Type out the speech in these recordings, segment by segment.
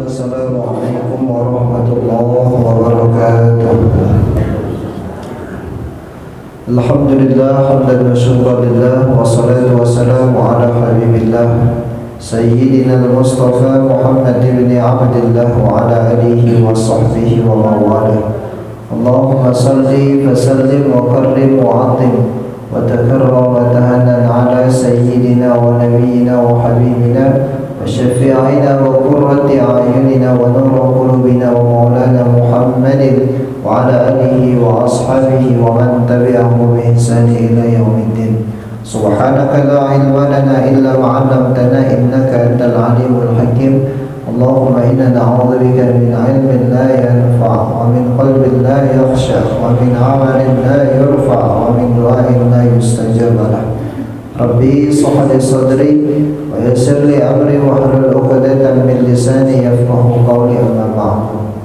Assalamualaikum warahmatullahi wabarakatuh. Alhamdulillah hamdan wa syukran lillah wassalatu wassalamu ala habibillah Sayyidina al-Mustafa Muhammad ibn Abdillah wa ala alihi wa sahbihi wa mawalah. Allahumma salli wa sallim wa karrim wa azim wa takarram wa tahannan ala sayyidina wa nabiyyina wa habibina wa syafi'ina wa qurrati a'yunina wa nura qulubina wa maulana Muhammadin wa ala alihi wa ashabihi wa man tabi'ahum bi ihsani ila yaumiddin. Subhanaka la ilma lana illa ma 'allamtana innaka antal alimul hakim. Allahumma inna na'udzubika min 'ilmin la yanfa' wa min qalbin la yakhsha wa min 'amalin la yurfa' wa min du'ain la yustajab lah. Rabbi shrah li sadri wa yassir li amri wa hlul 'uqdatam min lisani yafqahu qawli, amma ba'du.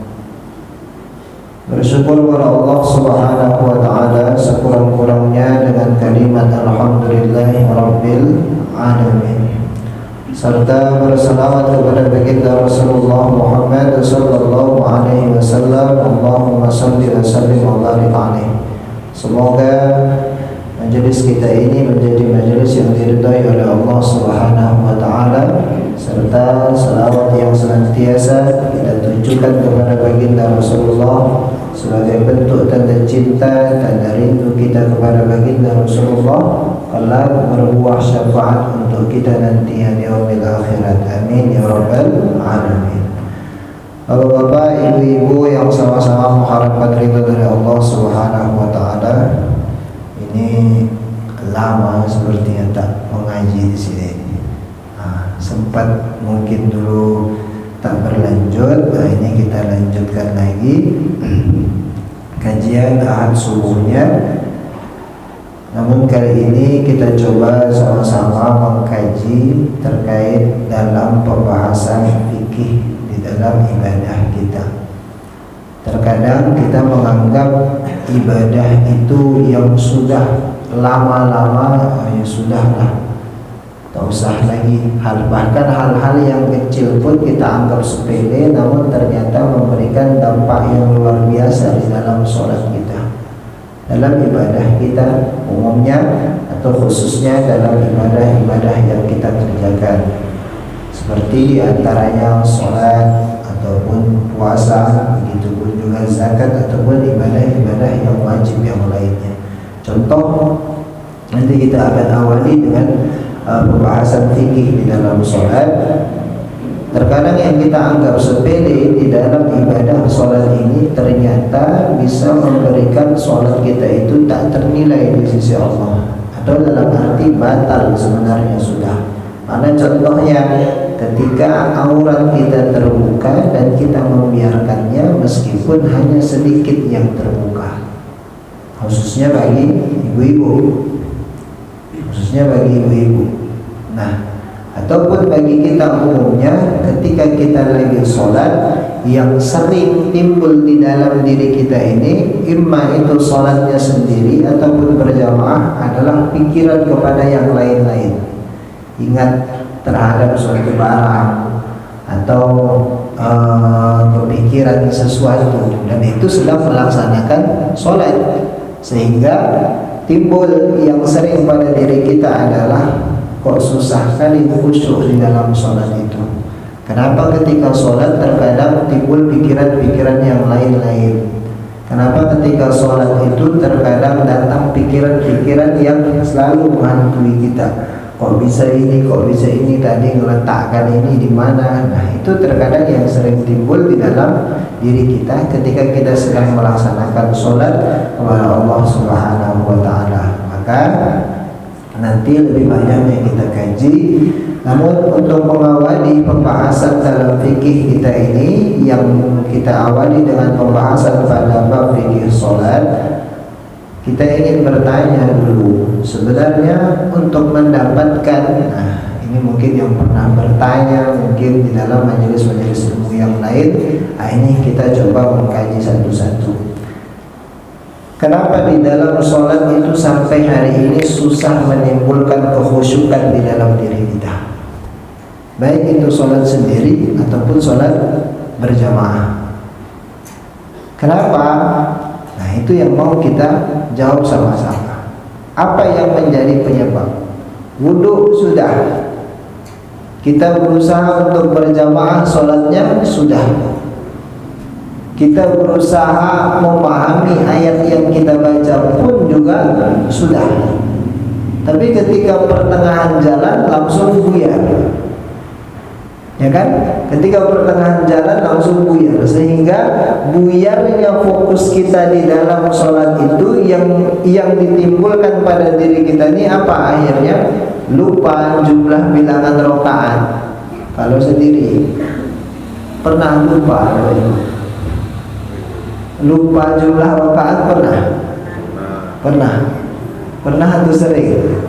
Bersyukur kepada Allah Subhanahu wa taala sekurang-kurangnya dengan kalimat alhamdulillahi rabbil alamin, serta bersalawat kepada baginda Rasulullah Muhammad sallallahu alaihi wasallam. Allahumma shalli wa sallim wa barik alaihi. Semoga majelis kita ini menjadi majelis yang diridhai oleh Allah Subhanahu wa taala, serta salawat yang senantiasa kita tunjukkan kepada baginda Rasulullah sebagai bentuk tanda cinta, tanda rindu kita kepada baginda Rasulullah, kelak berbuah syafaat untuk kita nanti di yaumil akhirat. Amin ya rabbal alamin. Bapak-bapak, ibu-ibu yang sama-sama mengharapkan ridha dari Allah Subhanahu wa taala, ini lama sepertinya tak mengaji di sini. Sempat mungkin dulu tak berlanjut. Ini kita lanjutkan lagi kajian Ahad subuhnya. Namun kali ini kita coba sama-sama mengkaji terkait dalam pembahasan fikih di dalam ibadah kita. Terkadang kita menganggap ibadah itu yang sudah lama-lama, ya sudahlah, tak usah lagi. Bahkan hal-hal yang kecil pun kita anggap sepele, namun ternyata memberikan dampak yang luar biasa di dalam sholat kita, dalam ibadah kita umumnya, atau khususnya dalam ibadah-ibadah yang kita kerjakan, seperti diantaranya sholat ataupun puasa, begitupun juga zakat ataupun ibadah-ibadah yang wajib yang lainnya. Contoh, nanti kita akan awali dengan pembahasan fikih di dalam sholat. Terkadang yang kita anggap sepele di dalam ibadah sholat ini ternyata bisa memberikan sholat kita itu tak ternilai di sisi Allah, atau dalam arti batal sebenarnya sudah. Karena contohnya ketika aurat kita terbuka dan kita membiarkannya meskipun hanya sedikit yang terbuka, khususnya bagi ibu-ibu. Nah, ataupun bagi kita umumnya, ketika kita lagi sholat, yang sering timbul di dalam diri kita ini, imma itu sholatnya sendiri ataupun berjamaah, adalah pikiran kepada yang lain-lain. Ingat terhadap suatu barang atau berpikiran sesuatu, dan itu sedang melaksanakan sholat, sehingga timbul yang sering pada diri kita adalah, kok susah kali khusyuk di dalam sholat itu. Kenapa ketika sholat terkadang timbul pikiran-pikiran yang lain-lain? Kenapa ketika sholat itu terkadang datang pikiran-pikiran yang selalu menghantui kita? Kok bisa ini, tadi meletakkan ini di mana? Nah, itu terkadang yang sering timbul di dalam diri kita ketika kita sedang melaksanakan sholat kepada Allah Subhanahu wa taala. Maka nanti lebih banyaknya kita kaji. Namun untuk mengawali pembahasan dalam fikih kita ini, yang kita awali dengan pembahasan pada bab fikih sholat, kita ingin bertanya dulu, sebenarnya untuk mendapatkan, nah ini mungkin yang pernah bertanya, mungkin di dalam majelis-majelis ilmu yang lain, ini kita coba mengkaji satu-satu. Kenapa di dalam sholat itu sampai hari ini susah menimbulkan kekhusyukan di dalam diri kita? Baik itu sholat sendiri ataupun sholat berjamaah. Kenapa? Nah, itu yang mau kita jawab sama-sama. Apa yang menjadi penyebab? Wudhu sudah, kita berusaha untuk berjamaah, sholatnya sudah, kita berusaha memahami ayat yang kita baca pun juga sudah. Tapi ketika pertengahan jalan langsung buyar, ya kan? Ketika pertengahan jalan langsung buyar, sehingga buyarnya fokus kita di dalam sholat itu yang ditimbulkan pada diri kita ini apa akhirnya? Lupa jumlah bilangan rakaat. Kalau sendiri pernah lupa jumlah rakaat pernah atau sering?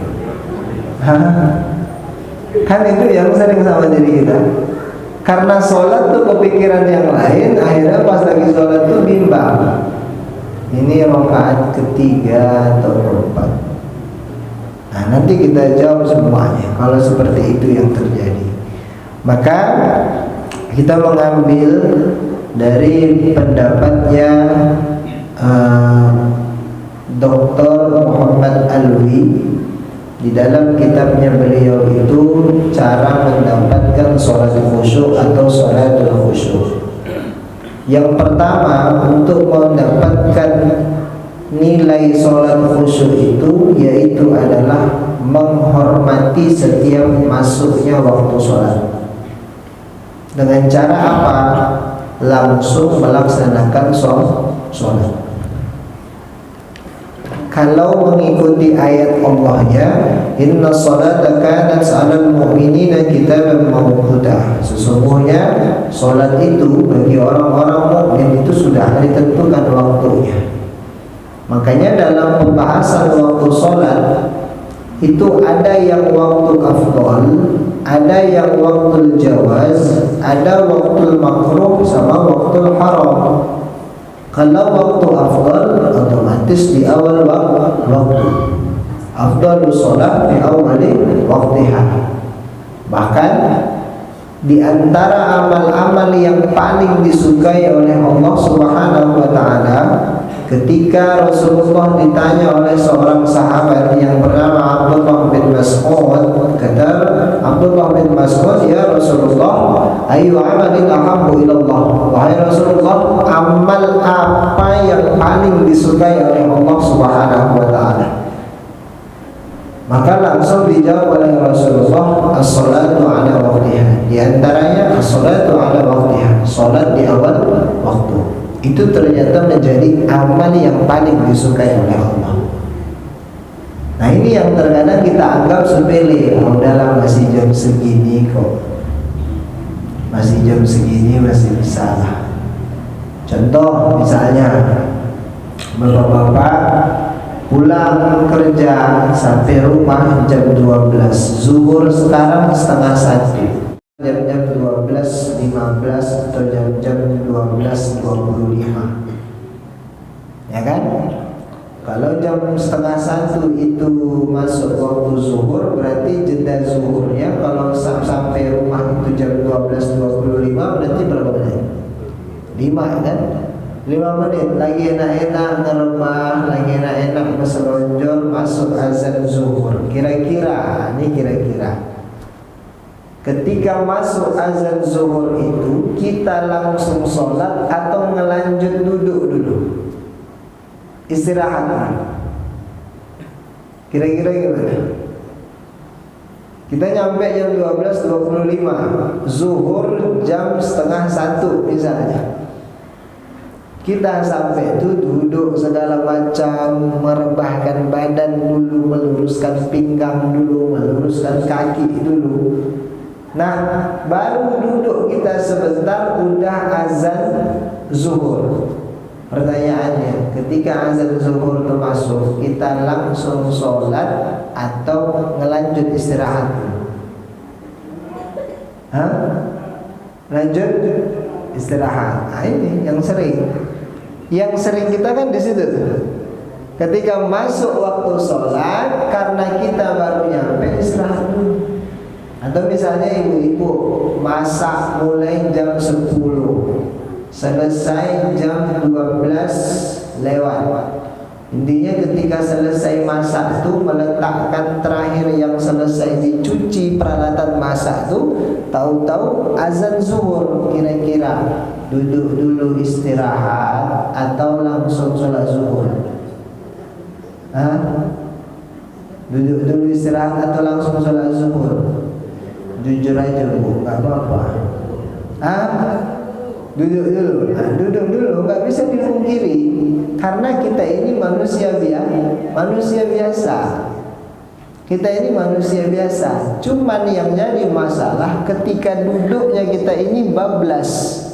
Kan itu yang sering sama diri kita. Karena sholat tuh kepikiran yang lain, akhirnya pas lagi sholat tuh bimbang. Ini rakaat ketiga atau keempat. Nah, nanti kita jawab semuanya kalau seperti itu yang terjadi. Maka kita mengambil dari pendapatnya Dr. Muhammad Alwi. Di dalam kitabnya beliau itu cara mendapatkan sholat khusyuk atau sholatul khusyuk. Yang pertama, untuk mendapatkan nilai sholat khusyuk itu yaitu adalah menghormati setiap masuknya waktu sholat. Dengan cara apa? Langsung melaksanakan sholat. Kalau mengikuti ayat Allahnya, inna salata kanat 'alal mu'minina kitaban mawquta. Sesungguhnya salat itu bagi orang-orang mukmin itu sudah ditentukan waktunya. Makanya dalam pembahasan waktu salat itu ada yang waktu afdal, ada yang waktu jawaz, ada waktu makruh sama waktu haram. Kalau waktu afdal otomatis di awal waktu. Afdalus sholat di awal waktiha. Bahkan di antara amal-amal yang paling disukai oleh Allah Subhanahu wa taala, ketika Rasulullah ditanya oleh seorang sahabat yang bernama Abdullah bin Mas'ud, kata Abdullah bin Mas'ud, "Ya Rasulullah, ayu amalin ahabbu ilallah?" Wahai Rasulullah, amal apa yang paling disukai oleh Allah Subhanahu wa taala? Maka langsung dijawab oleh Rasulullah, as-salatu ala waqtiha. Di antaranya as-salatu ala waqtiha, salat di awal waktu. Itu ternyata menjadi amal yang paling disukai oleh Allah. Nah, ini yang terkadang kita anggap sepele. Oh, udahlah, masih jam segini kok, masih jam segini masih bisa lah. Contoh misalnya, bapak-bapak pulang kerja sampai rumah jam 12, zuhur sekarang setengah 1, jam-jam 12.15 atau jam-jam 12.25, ya kan? Kalau jam setengah 1 itu masuk waktu zuhur, berarti jeda zuhurnya kalau sampai rumah itu jam 12.25, berarti berapa menit? 5, kan? 5 menit lagi enak-enak ngeremah, lagi enak-enak berselonjor, masuk azan zuhur. Kira-kira ketika masuk azan zuhur itu kita langsung sholat atau ngelanjut duduk dulu istirahat? Kira-kira gimana? Kita nyampe jam 12.25, zuhur jam setengah 1 misalnya. Kita sampai itu duduk segala macam, merebahkan badan dulu, meluruskan pinggang dulu, meluruskan kaki dulu. Nah, baru duduk kita sebentar udah azan zuhur. Pertanyaannya, ketika azan zuhur itu masuk, kita langsung sholat atau ngelanjut istirahat? Lanjut istirahat. Nah, ini yang sering. Yang sering kita kan di situ tuh. Ketika masuk waktu sholat, karena kita baru nyampe, istirahat dulu. Atau misalnya ibu-ibu masak mulai jam 10, selesai jam 12 lewat. Intinya ketika selesai masak tu meletakkan terakhir yang selesai dicuci peralatan masak tu, tahu-tahu azan zuhur, kira-kira duduk dulu istirahat atau langsung sholat zuhur? Duduk dulu istirahat atau langsung sholat zuhur? Jujur aja bu, nggak apa-apa. Duduk dulu, duduk dulu, nggak bisa dipungkiri karena kita ini manusia biasa. Kita ini manusia biasa. Cuman yang jadi masalah ketika duduknya kita ini bablas.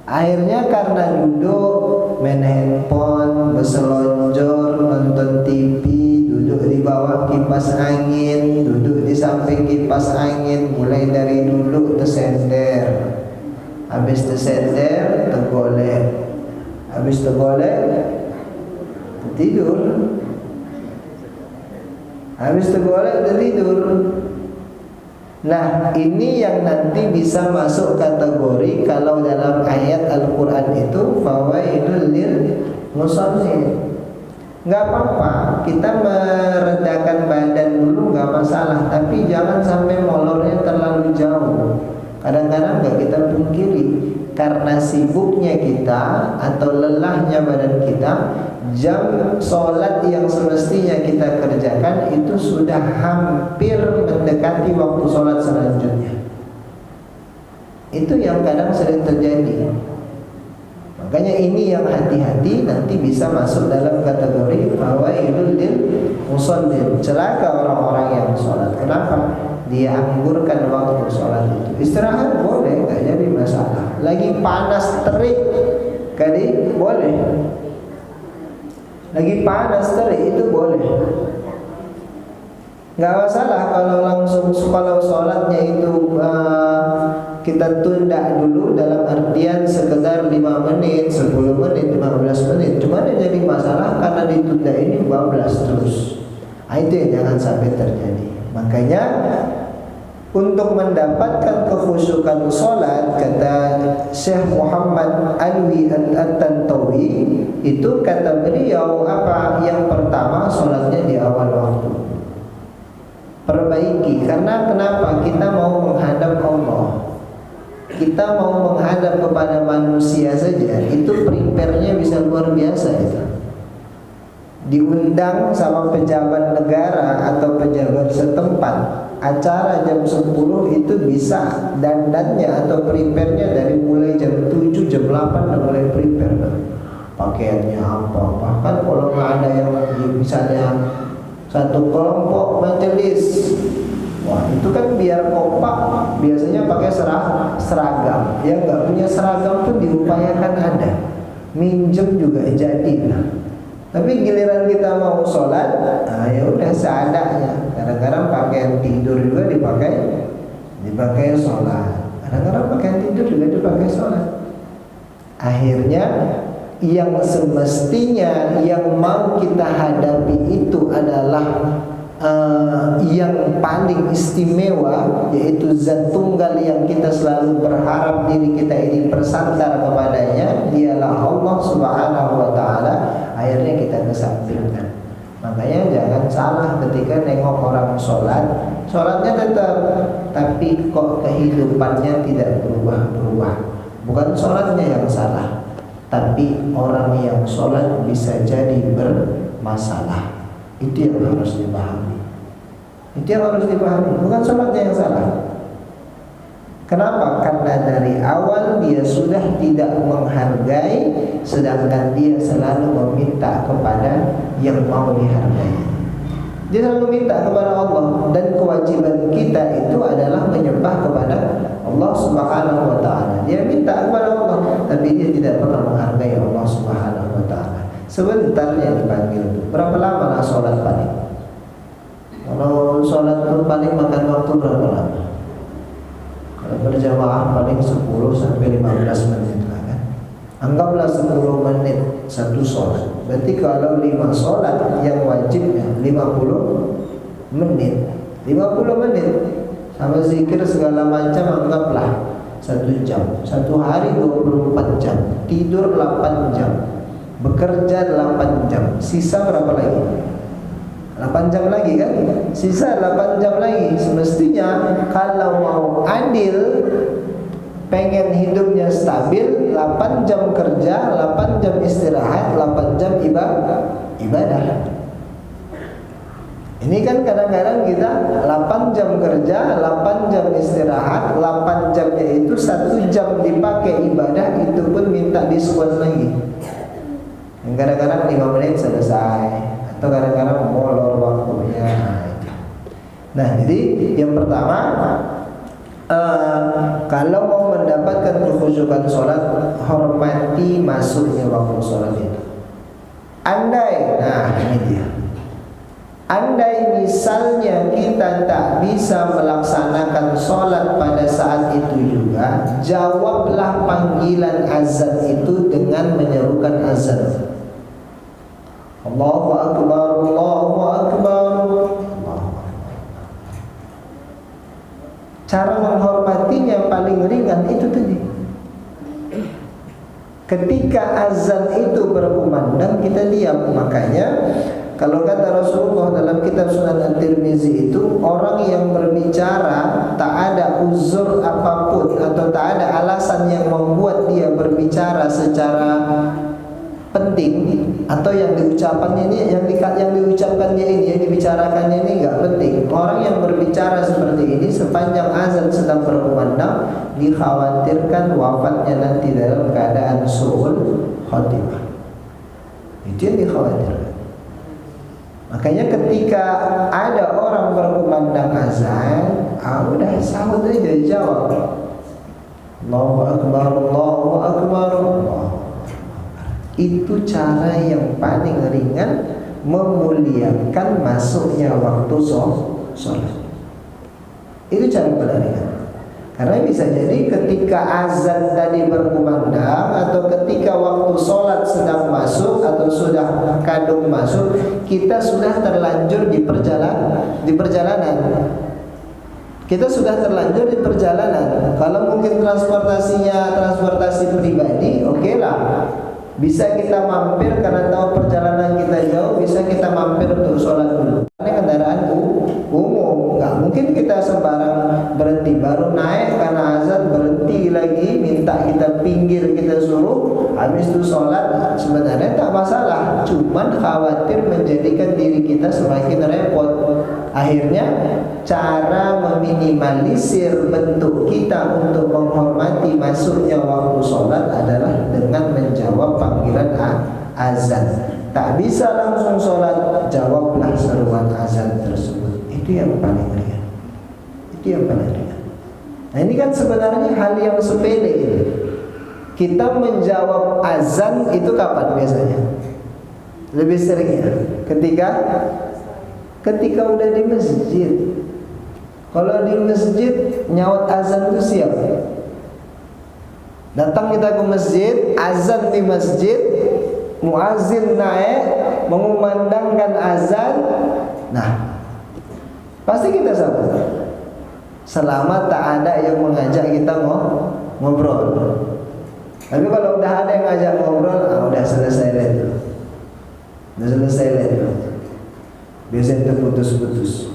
Akhirnya karena duduk main handphone, berselonjor, nonton TV, duduk di bawah kipas angin, duduk di samping kipas angin, mulai dari duduk tersender. Habis tersender, tergolek. Habis tergolek, tertidur. Habis tergolek, tertidur. Nah, ini yang nanti bisa masuk kategori kalau dalam ayat Al-Quran itu fawailul lil musallin. Nggak apa-apa, kita meredakan badan dulu nggak masalah, tapi jangan sampai molornya terlalu jauh. Kadang-kadang nggak kita pungkiri karena sibuknya kita atau lelahnya badan kita, jam sholat yang semestinya kita kerjakan itu sudah hampir mendekati waktu sholat selanjutnya. Itu yang kadang sering terjadi. Makanya ini yang hati-hati, nanti bisa masuk dalam kategori fawailul lil musallin. Celaka orang-orang yang sholat. Kenapa? Dia anggurkan waktu sholat itu. Istirahat boleh, nggak jadi masalah. Lagi panas terik, kali boleh. Lagi panas terik itu boleh. Nggak masalah kalau sholatnya itu kita tunda dulu dalam artian sekedar 5 menit, 10 menit, 15 menit. Cuma yang jadi masalah karena ditunda ini bablas terus. Itu yang jangan sampai terjadi. Makanya untuk mendapatkan kekhusyukan sholat, kata Syekh Muhammad Alwi At-Tantawi, itu kata beliau apa? Yang pertama, sholatnya di awal waktu. Perbaiki, karena kenapa? Kita mau menghadap Allah, kita mau menghadap kepada manusia saja, itu prepare-nya bisa luar biasa itu. Diundang sama pejabat negara atau pejabat setempat, acara jam 10 itu bisa dandannya atau prepare-nya dari mulai jam 7, jam 8 udah mulai prepare. Pakaiannya apa, bahkan kalau nggak ada yang misalnya satu kelompok majelis, wah itu kan biar kompak biasanya pakai seragam. Yang nggak punya seragam pun diupayakan ada, minjem juga jadi. Tapi giliran kita mau sholat, ya udah seadanya. Kadang-kadang pakaian tidur juga dipakai sholat. Kadang-kadang pakaian tidur juga dipakai sholat. Akhirnya yang semestinya yang mau kita hadapi itu adalah yang paling istimewa, yaitu zat tunggal yang kita selalu berharap diri kita ini bersandar kepadanya, dialah Allah Subhanahu wa ta'ala. Akhirnya kita kesampingkan. Makanya jangan salah ketika nengok orang sholat, sholatnya tetap, tapi kok kehidupannya tidak berubah-berubah. Bukan sholatnya yang salah, tapi orang yang sholat bisa jadi bermasalah. Itu yang harus dipahami. Itu yang harus dipahami, bukan sholatnya yang salah. Kenapa? Karena dari awal dia sudah tidak menghargai, sedangkan dia selalu meminta kepada yang mau dihargai. Dia selalu minta kepada Allah, dan kewajiban kita itu adalah menyembah kepada Allah Subhanahu wa ta'ala. Dia minta kepada Allah, tapi dia tidak pernah menghargai Allah Subhanahu wa ta'ala. Sebentarnya dipanggil. Berapa lama lah sholat paling? Kalau sholat pun paling makan waktu berapa lama? Kalau berjamaah paling 10 sampai 15 menit lah kan. Anggaplah 10 menit satu sholat. Berarti kalau 5 sholat yang wajibnya 50 menit. 50 menit sama zikir segala macam anggaplah 1 jam. 1 hari 24 jam, tidur 8 jam, bekerja 8 jam. Sisa berapa lagi? 8 jam lagi kan? Sisa 8 jam lagi. Semestinya kalau mau adil, pengen hidupnya stabil, 8 jam kerja, 8 jam istirahat, 8 jam ibadah. Ini kan kadang-kadang kita 8 jam kerja, 8 jam istirahat, 8 jamnya itu 1 jam dipakai ibadah, itu pun minta diskon lagi. Yang kadang-kadang 5 menit selesai, atau kadang-kadang molor waktunya. Nah, jadi yang pertama, kalau mau mendapatkan kekhusyukan sholat, hormati masuknya waktu sholat itu. Andai, nah ini dia, andai misalnya kita tak bisa melaksanakan sholat pada saat itu juga, jawablah panggilan azan itu dengan menyerukan azan. Allahu Akbar, Allahu Akbar. Cara menghormatinya paling ringan itu tadi. Ketika azan itu berkumandang, kita diam. Makanya kalau kata Rasulullah dalam kitab Sunan At-Tirmizi itu, orang yang berbicara tak ada uzur apapun atau tak ada alasan yang membuat dia berbicara secara penting, atau yang diucapkannya ini, yang diucapkannya ini, yang dibicarakannya ini enggak penting. Orang yang berbicara seperti ini sepanjang azan sedang berkumandang, dikhawatirkan wafatnya nanti dalam keadaan su'ul khatimah. Itu yang dikhawatirkan. Makanya ketika ada orang berkumandang azan, udah sahut aja, jawab Allahu Akbar, Allahu Akbar, Allah. Itu cara yang paling ringan memuliakan masuknya waktu sholat. Itu cara paling ringan. Karena bisa jadi ketika azan tadi berkumandang, atau ketika waktu sholat sedang masuk atau sudah kadung masuk, kita sudah terlanjur di perjalanan. Kita sudah terlanjur di perjalanan. Kalau mungkin transportasi pribadi, oke lah. Bisa kita mampir karena tahu perjalanan kita jauh, bisa kita mampir untuk sholat dulu. Ini kendaraan umum, nggak mungkin kita sembarang berhenti, baru naik karena azan berhenti lagi, minta kita pinggir, kita suruh, habis itu sholat. Sebenarnya tak masalah, cuman khawatir menjadikan diri kita semakin repot. Akhirnya cara meminimalisir bentuk kita untuk menghormati masuknya waktu sholat adalah dengan menjawab panggilan azan. Tak bisa langsung sholat, jawablah seruan azan tersebut. Itu yang paling ringan. Itu yang paling ringan. Nah, ini kan sebenarnya hal yang sepele ini. Kita menjawab azan itu kapan biasanya? Lebih seringnya ketika udah di masjid. Kalau di masjid nyaut azan itu siap. Datang kita ke masjid, azan di masjid, muazin naik mengumandangkan azan. Nah, pasti kita sabar. Selama tak ada yang mengajak kita ngobrol. Tapi kalau udah ada yang ngajak ngobrol, udah selesai itu. Udah selesai itu. Biasanya terputus-putus.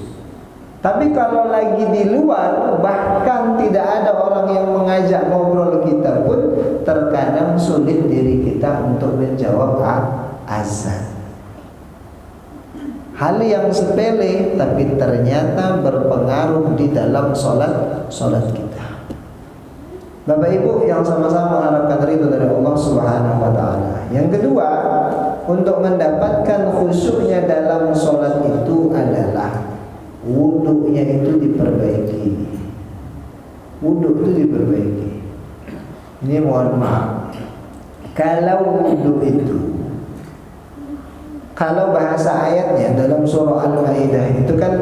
Tapi kalau lagi di luar, bahkan tidak ada orang yang mengajak ngobrol kita pun, terkadang sulit diri kita untuk menjawab azan. Hal yang sepele tapi ternyata berpengaruh di dalam sholat kita. Bapak Ibu yang sama-sama mengharapkan ridho dari Allah Subhanahu wa taala. Yang kedua, untuk mendapatkan khusyuknya dalam sholat itu adalah wudhunya itu diperbaiki. Wudhu itu diperbaiki. Ini mohon maaf, kalau wudhu itu, kalau bahasa ayatnya dalam surah Al-Maidah itu kan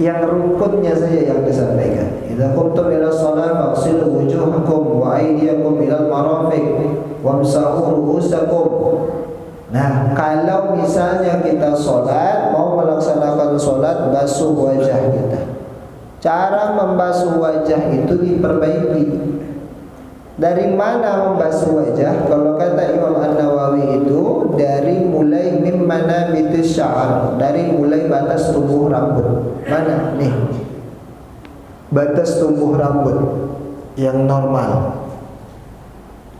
yang rukunnya saja yang disampaikan. Idza qumtum ila shalah faghsilu wujuhakum wa aydiyakum ila al-marafiq wamsahu ru'usakum. Nah, kalau misalnya kita sholat, mau melaksanakan sholat, basuh wajah kita. cara membasuh wajah itu diperbaiki. Dari mana membasuh wajah? Kalau kata Imam An-Nawawi itu dari mulai mimmana bitis sya'ar, dari mulai batas tumbuh rambut. Mana? Nih, batas tumbuh rambut yang normal.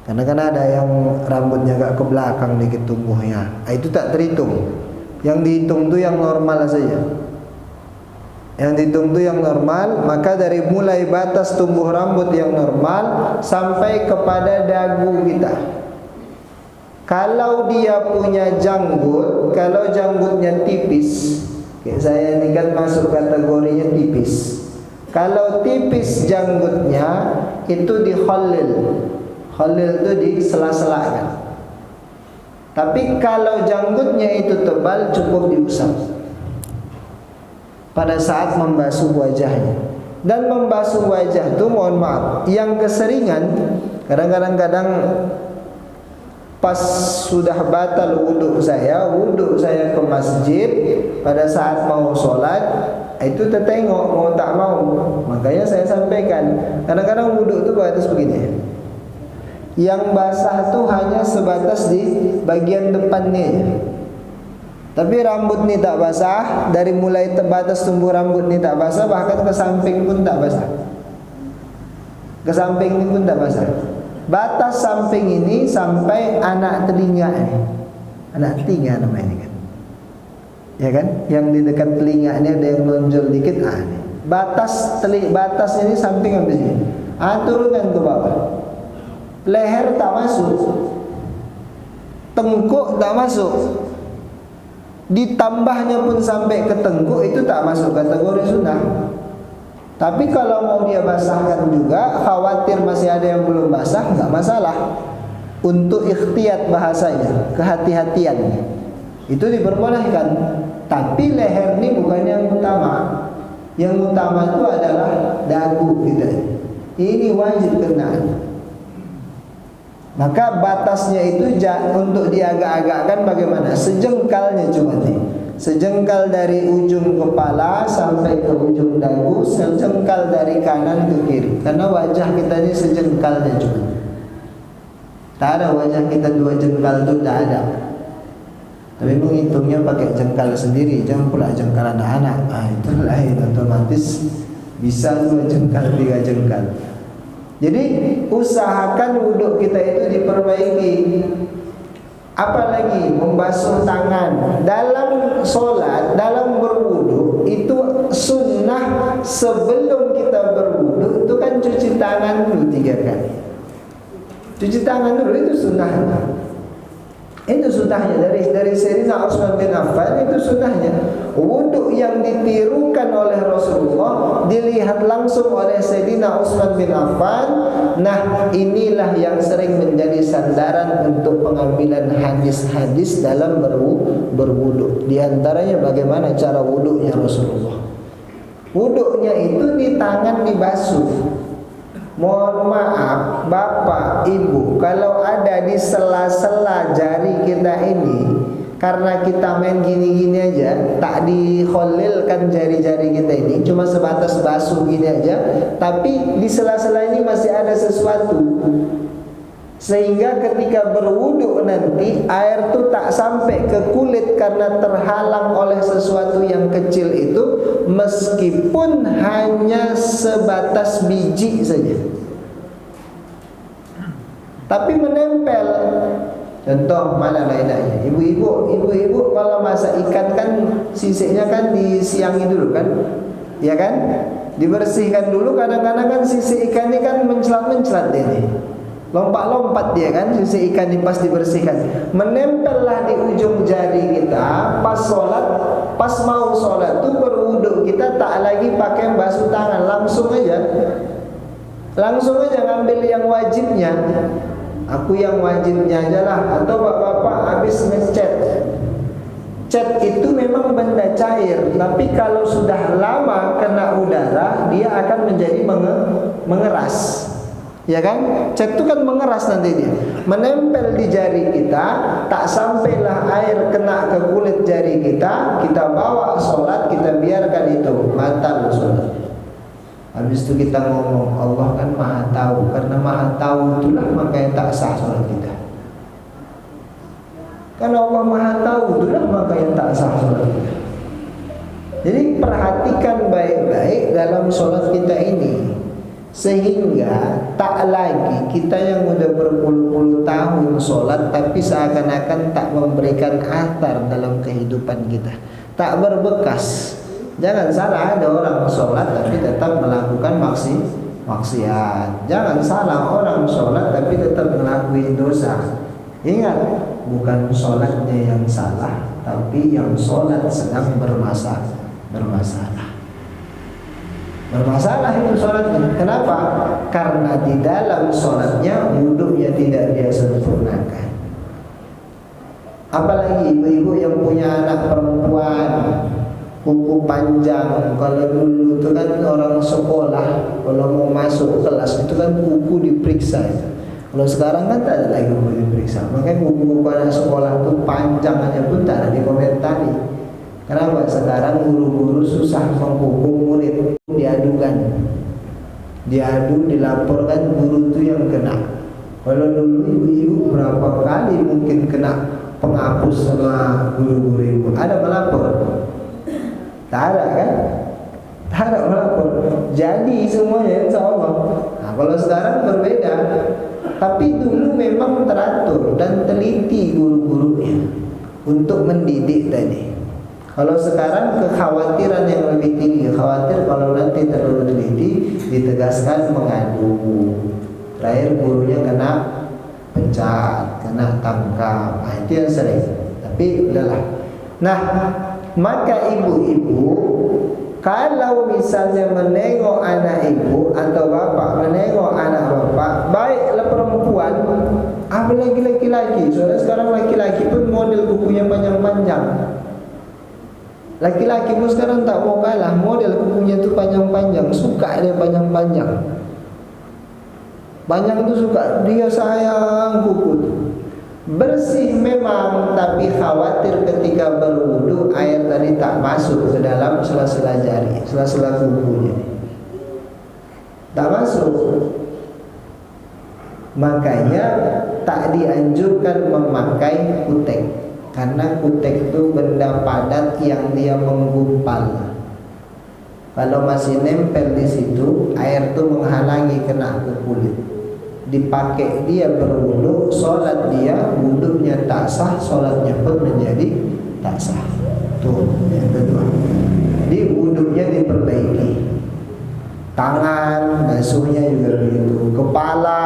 Karena kan ada yang rambutnya agak ke belakang dikit tumbuhnya, itu tak terhitung. Yang dihitung tuh yang normal saja. Yang dihitung itu yang normal. Maka dari mulai batas tumbuh rambut yang normal sampai kepada dagu kita. Kalau dia punya janggut, kalau janggutnya tipis, kayak saya ini kan masuk kategorinya tipis. Kalau tipis janggutnya itu dikhalil. Khalil itu disela-selakan. Tapi kalau janggutnya itu tebal, cukup diusap pada saat membasuh wajahnya. Dan membasuh wajah itu, mohon maaf, yang keseringan kadang-kadang pas sudah batal wudhu saya ke masjid pada saat mau sholat, itu tertengok mau tak mau. Makanya saya sampaikan, kadang-kadang wudhu itu batas begini, yang basah itu hanya sebatas di bagian depannya. Tapi rambut ni tak basah, dari mulai batas tumbuh rambut ni tak basah, bahkan ke samping pun tak basah. Ke samping ni pun tak basah. Batas samping ini sampai anak telinga ini. Anak telinga namanya kan. Ya kan? Yang di dekat telinga ini ada yang menonjol dikit. Ini. Batas ini samping habis ini. Turunkan ke bawah. Leher tak masuk. Tengkuk tak masuk. Ditambahnya pun sampai ke tengkuk, itu tak masuk kategori sunnah. Tapi kalau mau dia basahkan juga, khawatir masih ada yang belum basah, enggak masalah. Untuk ikhtiyat bahasanya, kehati-hatian, itu diperbolehkan. Tapi leher ini bukan yang utama. Yang utama itu adalah dagu kita. Ini wajib kena. Maka batasnya itu untuk diagak-agakkan bagaimana? Sejengkalnya cuma nih. Sejengkal dari ujung kepala sampai ke ujung dagu, sejengkal dari kanan ke kiri. Karena wajah kita ini sejengkalnya cuma. Tak ada wajah kita 2 jengkal itu, tak ada. Tapi menghitungnya pakai jengkal sendiri, jangan pula jengkal anak-anak. Itu lain, otomatis bisa 2 jengkal, 3 jengkal. Jadi usahakan wudhu kita itu diperbaiki. Apalagi membasuh tangan dalam sholat, dalam berwudhu, itu sunnah sebelum kita berwudhu itu kan cuci tangan dulu 3 kali. Cuci tangan dulu itu sunnah. Itu sunnahnya dari Sayyidina Utsman bin Affan, itu sunnahnya. Wudhu yang ditirukan oleh Rasulullah dilihat langsung oleh Sayyidina Utsman bin Affan. Nah, inilah yang sering menjadi sandaran untuk pengambilan hadis-hadis dalam berwudhu. Di antaranya bagaimana cara wudhunya Rasulullah. Wudhunya itu di tangan dibasuh. Mohon maaf Bapak, Ibu, kalau ada di sela-sela jari kita ini, karena kita main gini-gini aja, tak dikholilkan jari-jari kita ini, cuma sebatas basuh gini aja, tapi di sela-sela ini masih ada sesuatu, sehingga ketika berwudu nanti air itu tak sampai ke kulit karena terhalang oleh sesuatu yang kecil itu, meskipun hanya sebatas biji saja, tapi menempel. Contoh mana lain-lainnya, ibu-ibu kalau masak ikan kan sisiknya kan disiangi dulu kan, ya kan, dibersihkan dulu. Kadang-kadang kan sisik ikan ini kan mencelat-mencelat ini, lompat-lompat dia kan, sisi ikan ini pas dibersihkan, menempellah di ujung jari kita. Pas sholat, pas mau sholat tuh berwudhu, kita tak lagi pakai basuh tangan, langsung aja ngambil yang wajibnya. Aku yang wajibnya aja lah. Atau bapak-bapak habis ngecat, cat itu memang benda cair, tapi kalau sudah lama kena udara dia akan menjadi mengeras. Ya kan? Cat itu kan mengeras nanti dia, menempel di jari kita, tak sampailah air kena ke kulit jari kita, kita bawa sholat, kita biarkan itu batal sholat. Habis itu kita ngomong Allah kan maha tahu. Karena maha tahu itulah makanya tak sah sholat kita. Karena Allah maha tahu itulah makanya tak sah sholat kita. Jadi perhatikan baik-baik dalam sholat kita ini, sehingga tak lagi kita yang udah berpuluh-puluh tahun sholat tapi seakan-akan tak memberikan athar dalam kehidupan kita, tak berbekas. Jangan salah, ada orang sholat tapi tetap melakukan maksiat. Jangan salah, orang sholat tapi tetap melakukan dosa. Ingat, bukan sholatnya yang salah, tapi yang sholat sedang bermasalah. Bermasalah itu sholatnya. Kenapa? Karena di dalam sholatnya wudhunya tidak dia sempurnakan. Apalagi ibu-ibu yang punya anak perempuan, kuku panjang. Kalau dulu itu kan orang sekolah, kalau mau masuk kelas itu kan kuku diperiksa. Kalau sekarang kan tak ada lagi kuku diperiksa. Makanya kuku anak sekolah itu panjangannya pun tak ada dikomentari. Kenapa? Sekarang guru-guru susah menghukum murid, diadu, dilaporkan guru itu yang kena. Kalau dulu ibu-ibu berapa kali mungkin kena penghapus sama guru-guru ibu. Ada melapor? Tak ada kan? Tak ada melapor. Jadi semuanya insya Allah. Nah, kalau sekarang berbeda. Tapi dulu memang teratur dan teliti guru-gurunya untuk mendidik tadi. Kalau sekarang kekhawatiran yang lebih tinggi, khawatir kalau nanti terlalu teliti ditegaskan mengadu. Terakhir gurunya kena pecat, kena tangkap. Nah, itu yang sering. Tapi udahlah. Nah, maka ibu-ibu kalau misalnya menengok anak ibu atau bapak menengok anak bapak, baiklah perempuan, apalagi laki-laki. Soalnya sekarang laki-laki pun model kukunya panjang-panjang. Laki-laki pun sekarang tak mau kalah, model kukunya itu panjang-panjang, suka dia panjang-panjang. Panjang itu suka, dia sayang kuku. Bersih memang, tapi khawatir ketika berwudu air tadi tak masuk ke dalam sela-sela jari, sela-sela kukunya. Tak masuk. Makanya tak dianjurkan memakai kutek. Karena kutek itu benda padat yang dia menggumpal. Kalau masih nempel di situ, air itu menghalangi kena ke kulit. Dipakai dia berwudu, sholat dia, wudunya tak sah, sholatnya pun menjadi tak sah. Tuh, yang kedua. Di wudunya diperbaiki. Tangan, basuhnya juga begitu. Kepala,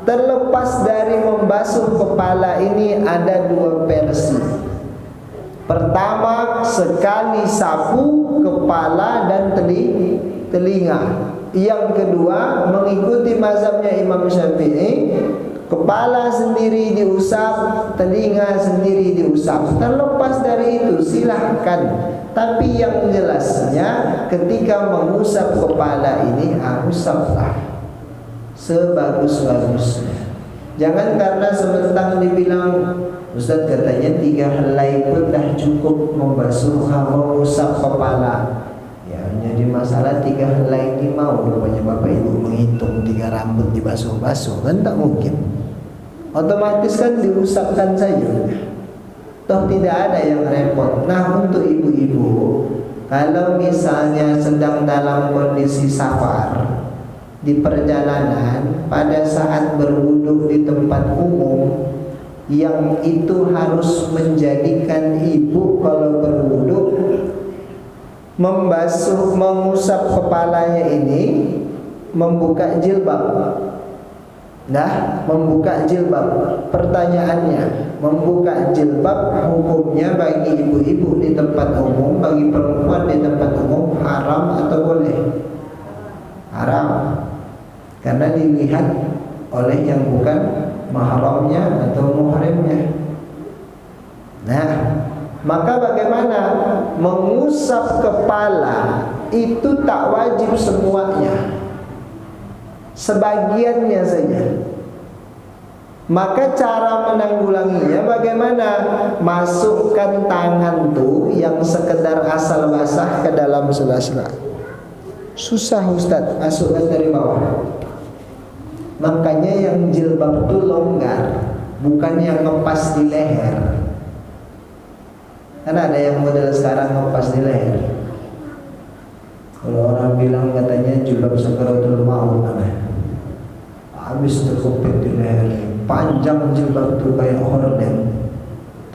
terlepas dari membasuh kepala ini ada dua versi. Pertama, sekali sapu kepala dan telinga. Yang kedua, mengikuti mazhabnya Imam Syafi'i, kepala sendiri diusap, telinga sendiri diusap. Terlepas dari itu silahkan. Tapi yang jelasnya ketika mengusap kepala ini, usaplah sebagus-bagusnya. Jangan karena sementang dibilang Ustaz katanya 3 helai pun dah cukup membasuh, mengusap kepala. Ya, jadi masalah 3 helai ini mau rupanya Bapak Ibu menghitung 3 rambut dibasuh-basuh, kan tak mungkin. Otomatis kan diusapkan saja. Toh tidak ada yang repot. Nah, untuk ibu-ibu, kalau misalnya sedang dalam kondisi safar di perjalanan, pada saat berwudu di tempat umum, yang itu harus menjadikan ibu kalau berwudu membasuh, mengusap kepalanya ini membuka jilbab. Nah, membuka jilbab. Pertanyaannya, membuka jilbab hukumnya bagi ibu-ibu di tempat umum, bagi perempuan di tempat umum haram atau boleh? Haram. Karena dilihat oleh yang bukan mahramnya atau muhrimnya. Nah, maka bagaimana? Mengusap kepala itu tak wajib semuanya, sebagiannya saja. Maka cara menanggulanginya bagaimana? Masukkan tangan tuh yang sekedar asal basah ke dalam sela-sela. Susah Ustaz, masukkan dari bawah. Makanya yang jilbab itu longgar, bukan yang ngepas di leher. Karena ada yang model sekarang ngepas di leher. Kalau orang bilang katanya jilbab sakaratul maut, habis terkopet di leher, panjang jilbab itu kayak horden,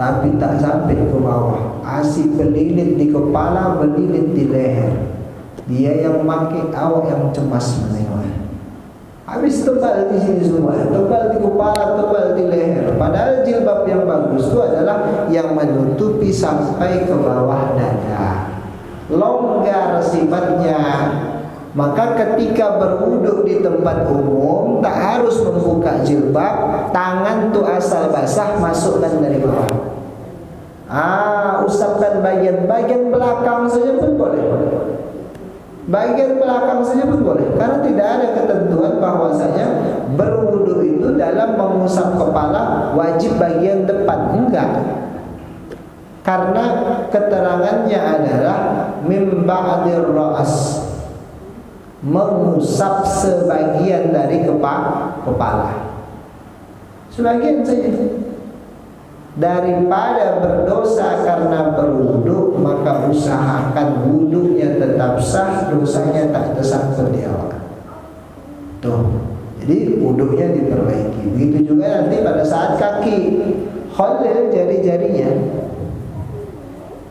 tapi tak sampai ke bawah, asik berlilit di kepala, berlilit di leher. Dia yang pakai, awak yang cemas menengok. Habis tebal di sini semua, tebal di kepala, tebal di leher. Padahal jilbab yang bagus itu adalah yang menutupi sampai ke bawah dada, longgar sifatnya. Maka ketika berwuduk di tempat umum tak harus membuka jilbab, tangan tuh asal basah masukkan dari bawah. Usapkan bagian belakang saja pun boleh. Bagian belakang saja pun boleh, karena tidak ada ketentuan bahwasanya berwudu itu dalam mengusap kepala wajib bagian depan, enggak. Karena keterangannya adalah mim ba'dir ra's, mengusap sebagian dari kepala. Sebagian saja. Daripada berdosa karena berwudu, maka usahakan wudunya tetap sah, dosanya tak tersangkut di awal. Tuh. Jadi wudunya diperbaiki. Begitu juga nanti pada saat kaki khalil jari-jarinya.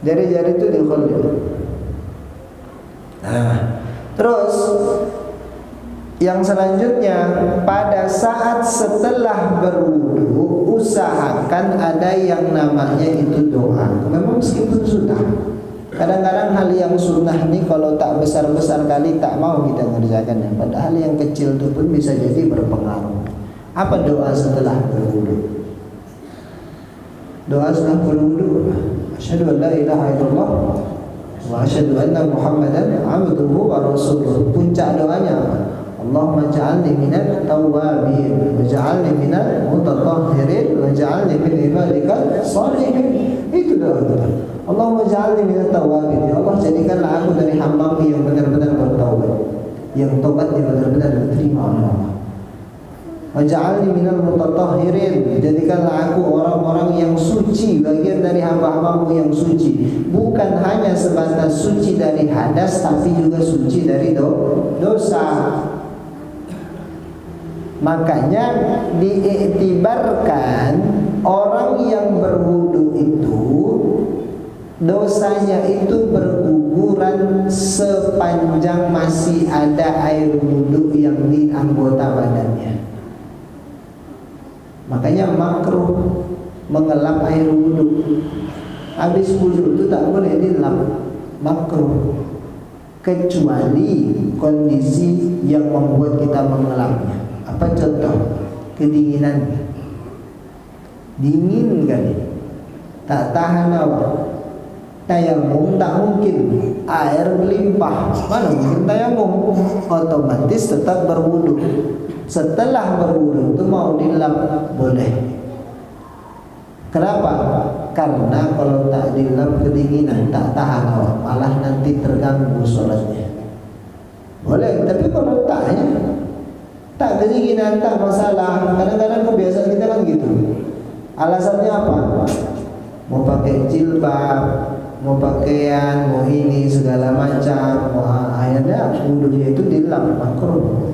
Jari-jari itu dikhalil. Nah, terus yang selanjutnya, pada saat setelah berwudu usahakan ada yang namanya itu doa. Memang meskipun sunnah, kadang-kadang hal yang sunnah nih kalau tak besar-besar kali tak mau kita mengerjakannya. Padahal yang kecil itu pun bisa jadi berpengaruh. Apa doa setelah berwudu? Doa setelah berwudu, asyhadu an la ilaha illallah wa asyhadu anna Muhammadan abduhu wa rasuluh. Puncak doanya apa? Allahumma ja'alni minal tawwabin waj'alni minal mutatahhirin waj'alni min ibadikal shalihin. Itu doa kita. Allahumma ja'alni minal tawwabin. Ya Allah, jadikanlah aku dari hamba-Mu yang benar-benar bertaubat, yang tobatnya benar-benar diterima oleh Allah. Waj'alni minal mutatahhirin. Jadikanlah aku orang-orang yang suci, bagian dari hamba-hamba-Mu yang suci. Bukan hanya sebatas suci dari hadas, tapi juga suci dari dosa. Makanya diiktibarkan orang yang berwudu itu dosanya itu berguguran sepanjang masih ada air wudu yang di anggota badannya. Makanya makruh mengelap air wudu. Habis wudu itu tak boleh dilap, makruh. Kecuali kondisi yang membuat kita mengelapnya. Apa contoh? Kedinginan. Dingin kali, tak tahan awak. Tayamum tak mungkin, air melimpah. Mana mungkin tayamum? Otomatis tetap berwudu. Setelah berwudu itu mau dilap boleh. Kenapa? Karena kalau tak dilap kedinginan, tak tahan awak, malah nanti terganggu sholatnya. Boleh, tapi kalau tak ya, tak kedinginan, tak masalah. Kadang-kadang kebiasaan kita kan gitu. Alasannya apa? Mau pakai jilbab, mau pakaian, mau ini segala macam, mau akhirnya wudunya itu dilap, makruh.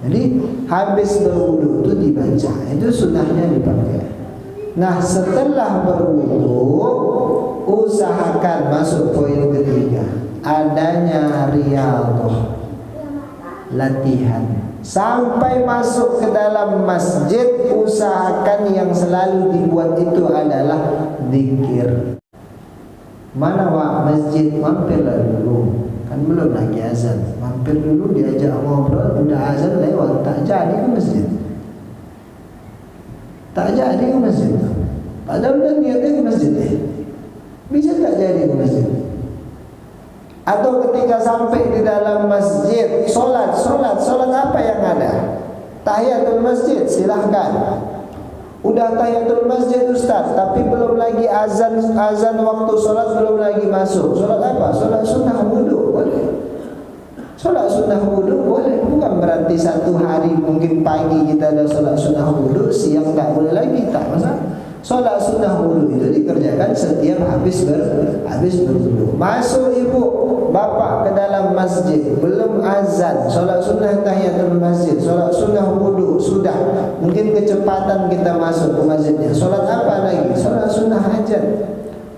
Jadi habis berwudu itu dibaca, itu sunnahnya dipakai. Nah, setelah berwudu usahakan, masuk poin ketiga, adanya riyadhah, latihan. Sampai masuk ke dalam masjid, usahakan yang selalu dibuat itu adalah zikir. Mana wak masjid, mampirlah dulu. Kan belum lagi azan, mampir dulu, diajak ngobrol, udah azan lewat, tak jadi ke masjid. Tak jadi ke masjid. Padahal udah niatnya ke masjid. Bisa tak jadi ke masjid. Atau ketika sampai di dalam masjid, solat apa yang ada? Tahiyatul masjid, silahkan. Udah tahiyatul masjid Ustaz, tapi belum lagi azan waktu solat belum lagi masuk. Solat apa? Solat sunnah wudu, boleh. Sholat sunnah wudu boleh, bukan berarti satu hari mungkin pagi kita ada sholat sunnah wudu, siang tak boleh lagi, tak masalah. Sholat sunnah wudu itu dikerjakan setiap habis berwudu. Masuk ibu bapak ke dalam masjid, belum azan, sholat sunnah tahiyatul masjid, sholat sunnah wudu sudah, mungkin kecepatan kita masuk ke masjidnya. Sholat apa lagi? Sholat sunnah hajat.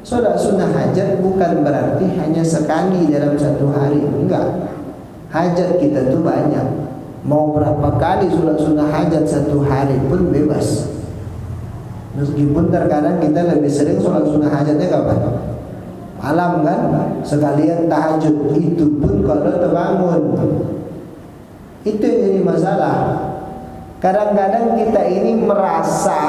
Sholat sunnah hajat bukan berarti hanya sekali dalam satu hari, enggak. Hajat kita tuh banyak. Mau berapa kali sholat sunnah hajat satu hari pun bebas. Meskipun terkadang kita lebih sering sholat sunnah hajatnya kapan? Malam kan? Sekalian tahajud. Itu pun kalau terbangun. Itu yang jadi masalah. Kadang-kadang kita ini merasa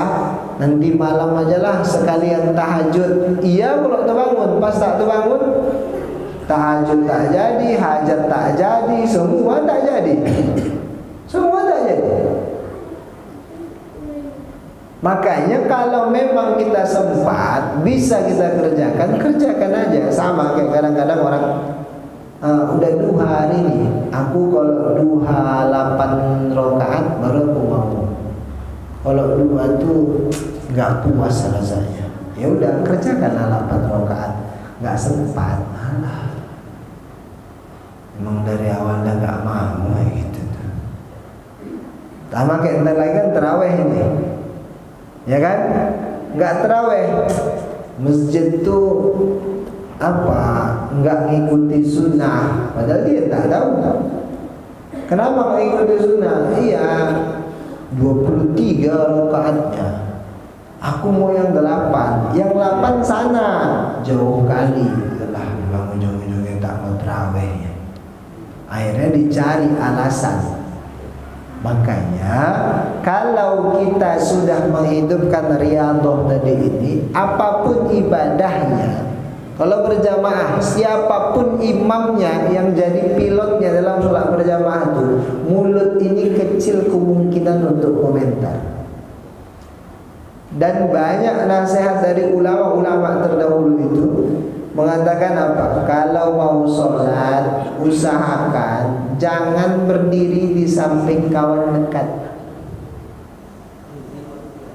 nanti malam aja lah sekalian tahajud. Iya kalau terbangun. Pas tak terbangun, tahajud tak jadi, hajat tak jadi, semua tak jadi. Semua tak jadi. Makanya kalau memang kita sempat, bisa kita kerjakan aja. Sama kayak kadang-kadang orang udah duha hari ini, aku kalau duha 8 rakaat baru aku mau. Kalau duha tuh nggak puas rasanya. Ya udah kerjakanlah 8 rakaat. Nggak sempat, malah. Emang dari awal dah gak mau gitu tuh. Sama kayak ntar lagi kan terawih ini, ya kan? Gak terawih, masjid tuh apa? Gak ngikuti sunnah, padahal dia tak tahu. Kenapa gak ngikuti sunnah? Iya, 23 rakaatnya. Aku mau yang 8, yang 8 sana jauh kali. Lah, memang ujung-ujungnya tak mau terawih. Akhirnya dicari alasan. Makanya kalau kita sudah menghidupkan riyadhah tadi ini, apapun ibadahnya, kalau berjamaah, siapapun imamnya yang jadi pilotnya dalam sholat berjamaah itu, mulut ini kecil kemungkinan untuk komentar. Dan banyak nasihat dari ulama-ulama terdahulu itu mengatakan apa? Kalau mau sholat, usahakan jangan berdiri di samping kawan dekat.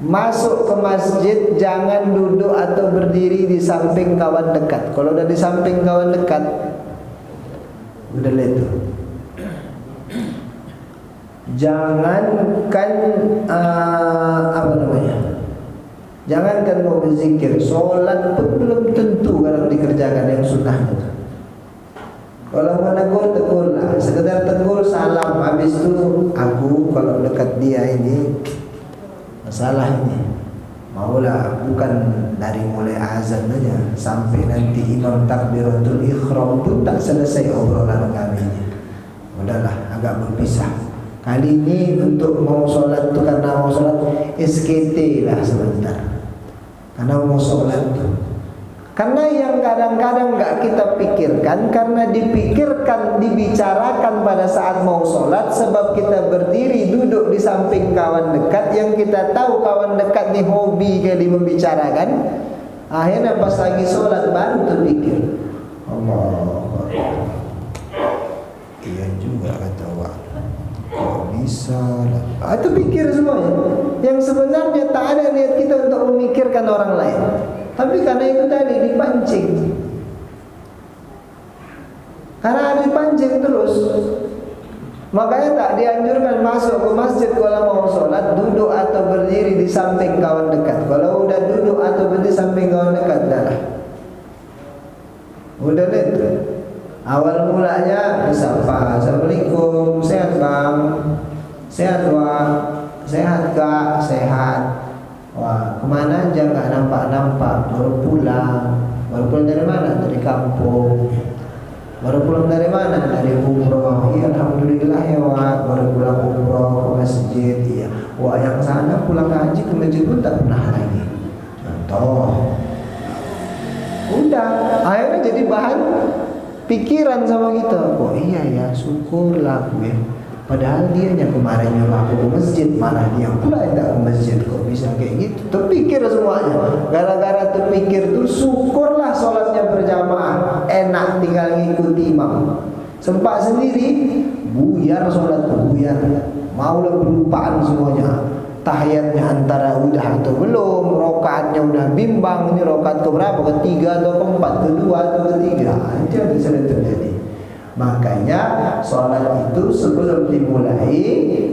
Masuk ke masjid jangan duduk atau berdiri di samping kawan dekat. Kalau udah di samping kawan dekat, udah itu. Jangankan apa namanya? Jangankan mau berzikir, sholat pun belum tentu kalau dikerjakan yang sunnah itu. Kalau mau negur, tegurlah. Sekedar tegur, salam. Habis itu aku kalau dekat dia ini masalah ini, maulah bukan dari mulai azan aja sampai nanti imam takbiratul ihram pun tak selesai obrolan kami ini. Udahlah, agak berpisah. Kali ini untuk mau sholat itu karena mau sholat SKT lah sebentar. Karena mau sholat itu. Karena yang kadang-kadang gak kita pikirkan, karena dipikirkan, dibicarakan pada saat mau sholat, sebab kita berdiri duduk di samping kawan dekat, yang kita tahu kawan dekat nih hobi kali membicarakan. Akhirnya pas lagi sholat baru terpikir, Allah, iya juga kata Allah, kok bisa lah. Itu pikir semuanya. Yang sebenarnya tak ada niat kita untuk memikirkan orang lain, tapi karena itu tadi dipancing. Karena ada dipancing terus, makanya tak dianjurkan masuk ke masjid kalau mau sholat duduk atau berdiri di samping kawan dekat. Kalau udah duduk atau berdiri di samping kawan dekat, dah udah itu. Awal mulanya disapa, Assalamualaikum, sehat bang, sehat wah, sehat kak, sehat. Wah, kemana aja nggak nampak-nampak, baru pulang dari mana? Dari kampung. Baru pulang dari mana? Dari umroh. Iya, alhamdulillah ya wah, baru pulang umroh ke masjid. Iya, wah yang sana pulang haji ke masjid pun tak pernah lagi. Contoh. Udah, akhirnya jadi bahan pikiran sama kita. Oh iya ya, syukurlah gue. Padahal dia yang kemarin nyuruh aku ke masjid, malah dia pula yang tak ke masjid. Kok bisa kayak gitu? Terpikir semuanya. Gara-gara terpikir tuh syukurlah sholatnya berjamaah, enak tinggal ngikuti imam. sempat sendiri, buyar sholat tuh, buyar. Maulah kelupaan semuanya. Tahiyatnya antara udah atau belum, rokaatnya udah bimbang, ini rokaat keberapa, ketiga atau keempat, kedua atau ketiga. Itu yang sering terjadi. Makanya sholat itu sebelum dimulai,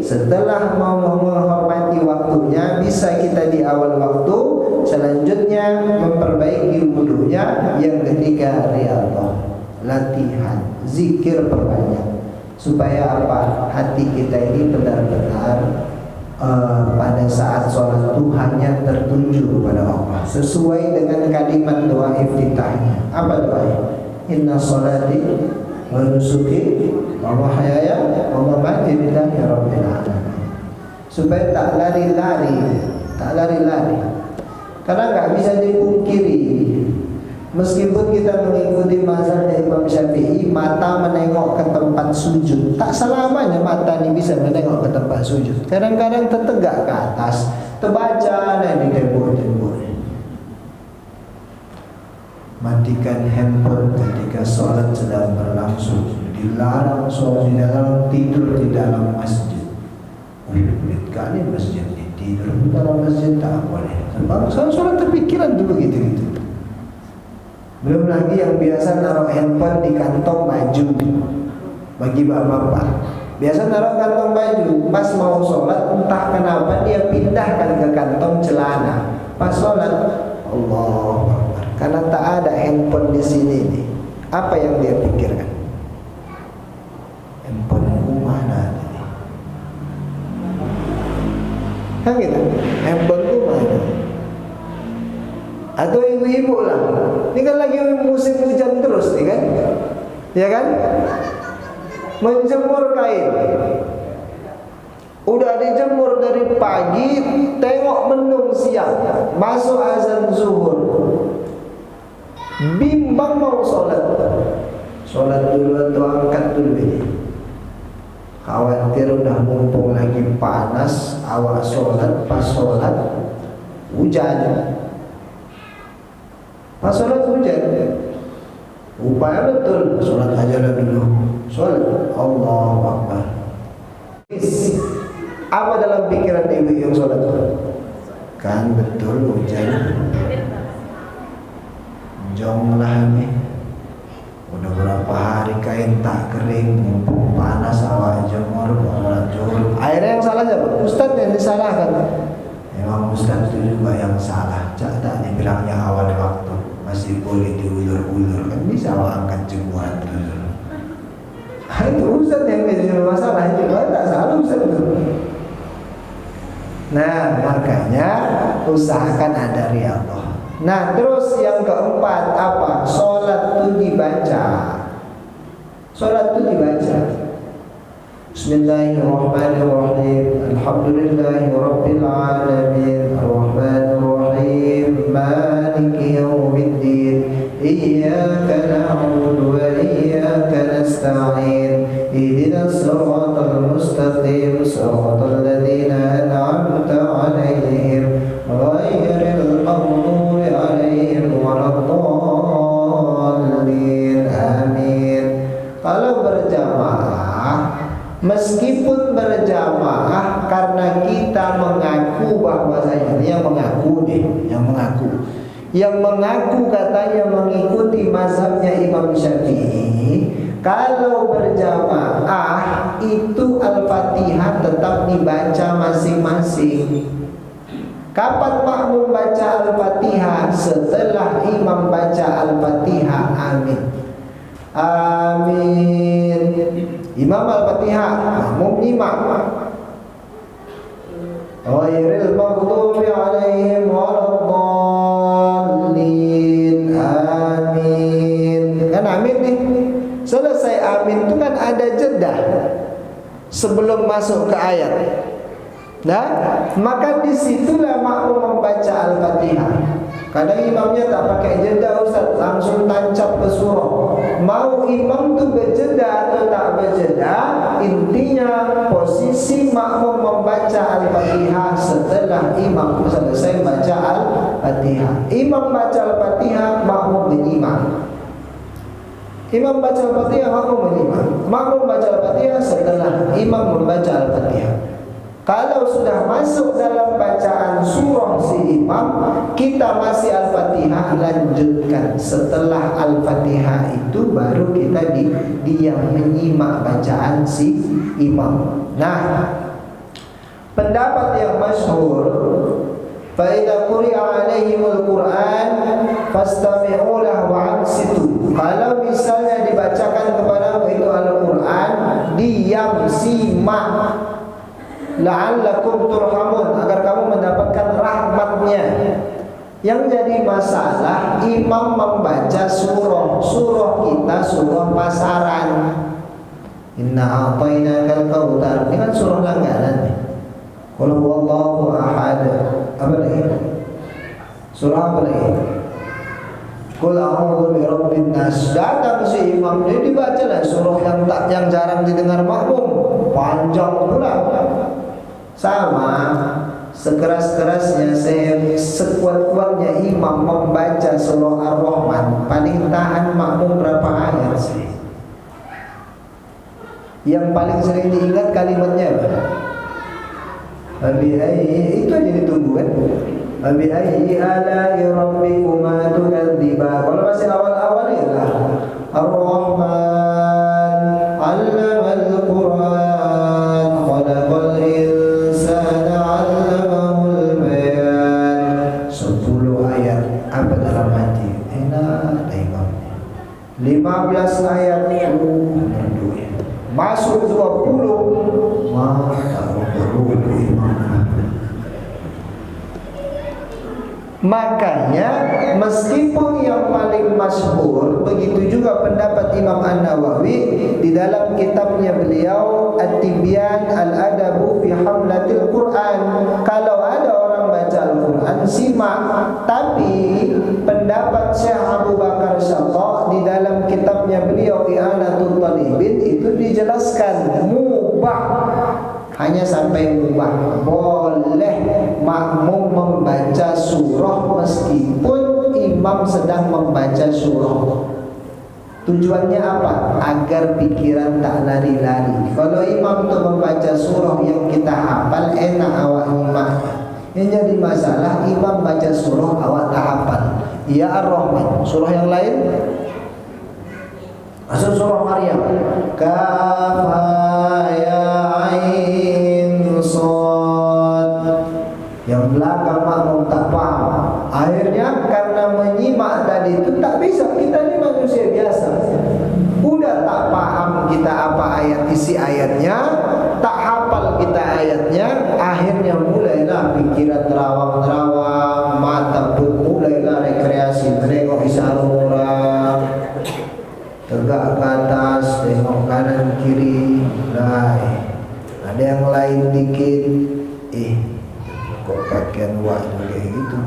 setelah mau menghormati waktunya, bisa kita di awal waktu, selanjutnya memperbaiki wudunya. Yang ketiga, riyadhah, latihan, zikir perbanyak. Supaya apa? Hati kita ini benar-benar pada saat sholat itu hanya tertuju kepada Allah, sesuai dengan kalimat doa iftitahnya. Apa doanya? Inna sholati wa nusuki wa mahyaya wa mamati lillahi rabbil alamin. Supaya tak lari-lari, karena nggak bisa dipungkiri, meskipun kita mengikuti mazhab Imam Syafi'i, mata menengok ke tempat sujud, tak selamanya mata ini bisa menengok ke tempat sujud. Kadang-kadang tertegak ke atas, terbaca di tembok-tembok. Matikan handphone ketika sholat sedang berlangsung. Dilarang sholat di dalam, tidur di dalam masjid. Pelit kali masjid ini, tidur di dalam masjid tak boleh. Sebab sholat terpikiran dulu gitu-gitu. Belum lagi yang biasa naruh handphone di kantong baju. Bagi bapak-bapak, biasa naruh kantong baju, pas mau sholat entah kenapa dia pindahkan ke kantong celana. Pas sholat, Allahu Akbar, karena tak ada handphone di sini nih. Apa yang dia pikirkan? Handphoneku mana nih? Kan gitu, handphoneku mana? Atau ibu-ibu lah, ini kan lagi musim hujan terus nih kan, ya kan? Menjemur kain, udah dijemur dari pagi, tengok mendung siang, masuk azan zuhur, bimbang mau sholat dulu atau angkat dulu ini. Khawatir udah mumpung lagi panas, awal sholat, pas sholat hujan. Pas sholat hujan, upaya betul, sholat aja lah dulu. Sholat, Allahu Akbar. Apa dalam pikiran ibu yang sholat? Kan betul hujan. Jong lah nih. Udah berapa hari kain tak kering, mumpung panas awal jemur, sholat zuhur. Akhirnya yang salah siapa? Ustaz yang disalahkan. Memang Ustaz itu juga yang salah. Tak dibilangnya awal waktu. Masih boleh diulur-ulur, kan bisa angkat jemuran dulu. Itu Ustaz yang jadi masalah, juga tak salah Ustaz itu. Nah, makanya usahakan ada riyadhah. Nah, terus yang keempat apa? Sholat itu dibaca. Sholat itu dibaca. Bismillahirrahmanirrahim. Alhamdulillahirabbil alamin. Arrahmanirrahim. Maliki yaumiddin. Iyyaka na'budu wa iyyaka nasta'in. Ihdinas siratal mustaqim. Siratal ladzina an'amta 'alaihim ghairil maghdubi 'alaihim waladdallin. Amin. Kalau berjamaah, meskipun berjamaah, karena kita mengaku bahwasanya ini yang mengaku katanya mengikuti mazhabnya Imam Syafi'i, kalau berjamaah itu Al-Fatihah tetap dibaca masing-masing. Kapan makmum baca Al-Fatihah? Setelah imam baca Al-Fatihah, amin. Amin. Imam Al-Fatihah, makmum nyimak. Ghairil maghdubi 'alaihim waladdallin. Amin. Kan amin nih. Selesai amin itu kan ada jeda sebelum masuk ke ayat. Nah, maka disitulah makmum membaca Al-Fatihah. Kadang imamnya tak pakai jeda Ustaz, langsung tancap ke surah. Mau imam tu berjeda atau tak berjeda, intinya posisi makmum membaca Al-Fatihah setelah imam selesai baca Al-Fatihah. Imam baca Al-Fatihah, makmum beriman. Imam baca Al-Fatihah, makmum menyimak. Makmum baca Al-Fatihah setelah imam membaca Al-Fatihah. Kalau sudah masuk dalam bacaan surah si imam, kita masih Al-Fatihah, lanjutkan. Setelah Al-Fatihah itu baru kita diam menyimak bacaan si imam. Nah, pendapat yang masyhur, fa idza quri'a 'alaihimul Qur'an fastami'u lahu wa'ansitu. Kalau misalnya dibacakan kepadamu itu Al-Qur'an, diam, simak, la'allakum turhamun, agar kamu mendapatkan rahmatnya. Yang jadi masalah, imam membaca surah kita surah pasaran. Inna a'tainakal kautsar, ini kan surah langganan. Qul huwallahu ahad. Apa lagi? Surah apa lagi? Qul a'udzu birabbin nas. Datang si imam, dia dibaca lah surah yang jarang didengar makmum, panjang pula. Sama, sekeras-kerasnya, sekuat-kuatnya imam membaca surah Ar-Rahman, paling tahan makmum berapa ayat sih? Yang paling sering diingat kalimatnya apa? Itu aja ditunggu kan? Abi ayyi ala'i rabbikuma tukadziban. Kalau masih awal-awal ya lah. Ar-Rahman 'allamal Qur'an khalaqal insana 'allamahul bayan. 10 ayat apa dalam hati? Enak imamnya. 15 ayat merdu. Masuk 20 mata berubah imam. Makanya meskipun yang paling masyhur, begitu juga pendapat Imam An-Nawawi di dalam kitabnya beliau At-Tibyan Al-Adabu fi Hamlatil Quran. Kalau ada orang baca Al-Quran, simak. Tapi pendapat Syekh Abu Bakar Syatah di dalam kitabnya beliau I'anatul Talibin itu dijelaskan mubah. Hanya sampai mubah, boleh makmum membaca surah meskipun imam sedang membaca surah. Tujuannya apa? Agar pikiran tak lari-lari. Kalau imam tuh membaca surah yang kita hafal, enak awak nyimaknya. Yang jadi masalah, imam baca surah awak tak hafal. Ya Ar-Rahman, surah yang lain masuk surah Maryam, kafa ya ain sad, yang belakang makmum tak paham. Akhirnya karena menyimak tadi itu tak bisa, kita ini manusia biasa, udah tak paham kita apa ayat, isi ayatnya, tak hafal kita ayatnya. Akhirnya mulailah pikiran terawang-terawang, mata pun mulailah rekreasi, menengok isyarat orang, tegak ke atas, tengok kanan kiri, ada yang lain dikit, kok pakaian wajah kayak gitu.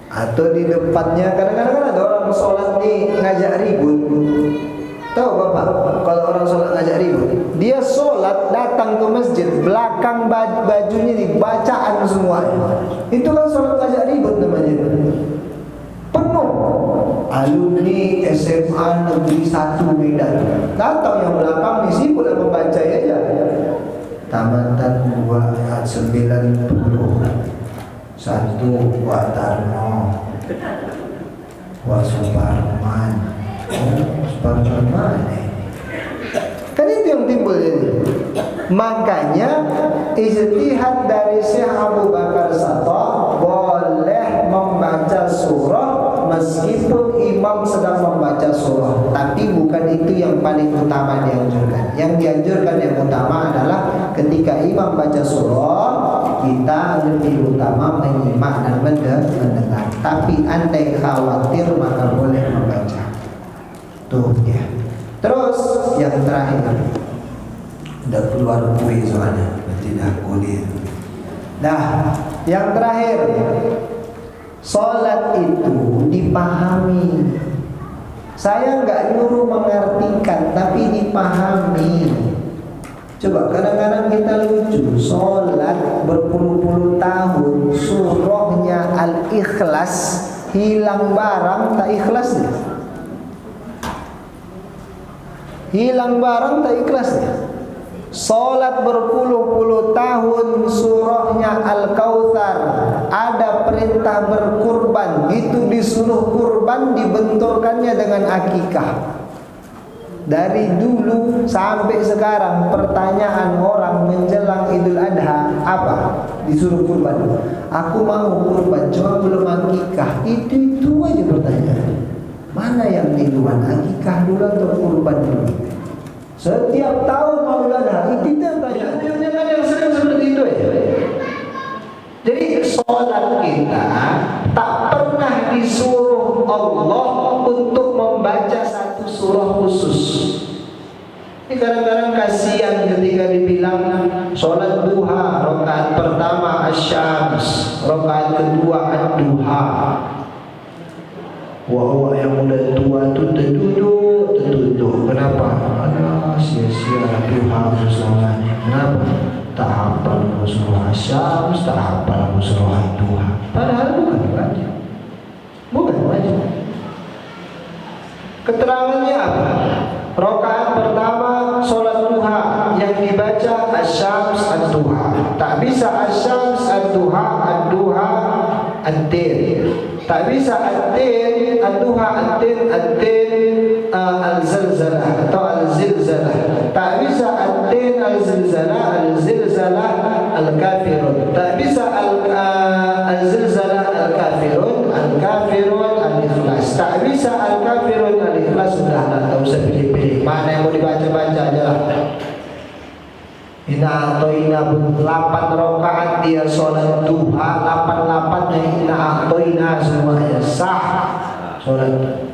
Atau di depannya, kadang-kadang ada orang sholat nih ngajak ribut. Tahu bapak, kalau orang sholat ngajak ribut, dia sholat datang ke masjid, belakang bajunya dibacaan semua. Itu kan sholat ngajak ribut namanya. Penuh alumni SMA Negeri 1 Medan, datang yang belakang isi boleh membaca aja. Tamatan 2 ayat 90, 1 Wa Tarno Wa Suparman. Suparman kan itu yang timbul ini. Makanya ijtihad dari Syekh Abu Bakar Syatah, boleh membaca surah meskipun imam sedang membaca surah, tapi bukan itu yang paling utama dianjurkan. Yang dianjurkan yang utama adalah ketika imam baca surah, kita lebih utama menyimak dan mendengar. Tapi andai khawatir maka boleh membaca. Tuh ya. Terus yang terakhir, udah keluar kue soalnya, tidak kulit. Nah, yang terakhir, sholat itu dipahami. Saya nggak nyuruh mengartikan, tapi dipahami. Coba kadang-kadang kita lucu, sholat berpuluh-puluh tahun, surahnya Al-Ikhlas, hilang barang tak ikhlas deh. Hilang barang tak ikhlasnya. Salat berpuluh-puluh tahun, surahnya Al-Kautsar, ada perintah berkurban, itu disuruh kurban, dibenturkannya dengan akikah. Dari dulu sampai sekarang pertanyaan orang menjelang Idul Adha apa? Disuruh kurban. Aku mau kurban, cuma belum akikah. Itu aja pertanyaan. Mana yang duluan, akikah dulu atau kurban dulu? Setiap tahun Maulid Adha itu tanya, jangan yang sering seperti itu ya. Jadi sholat kita tak pernah disuruh Allah untuk membaca satu surah khusus. Ini kadang-kadang kasihan ketika dibilang sholat duha, rakaat pertama asyams, rakaat kedua ad-duha. Wah, yang udah tua tuh tertuduh. Kenapa? Alah, sia-sia duha sholat. Kenapa? Tak hafal surah asyams, tak hafal surah duha. Padahal bukan wajib. Keterangannya apa? Rakaat pertama sholat duha yang dibaca asyams ad-duha. Tak bisa asyams ad-duha ad-dir. Tak bisa ad-dir ad-duha ad-dir al-zalzalah atau al-zilzalah. Tak bisa ad-dir al-zilzalah al-kafirun. Tak bisa al-zilzalah al-kafirun al-ikhlas. Tak bisa al-kafirun al-ikhlas. Sudah, tak usah pilih-pilih. Mana yang mau dibaca-baca aja lah. Ina atoina 8 rakaat dia sholat duha, 8 ina atoina semuanya sah sholat.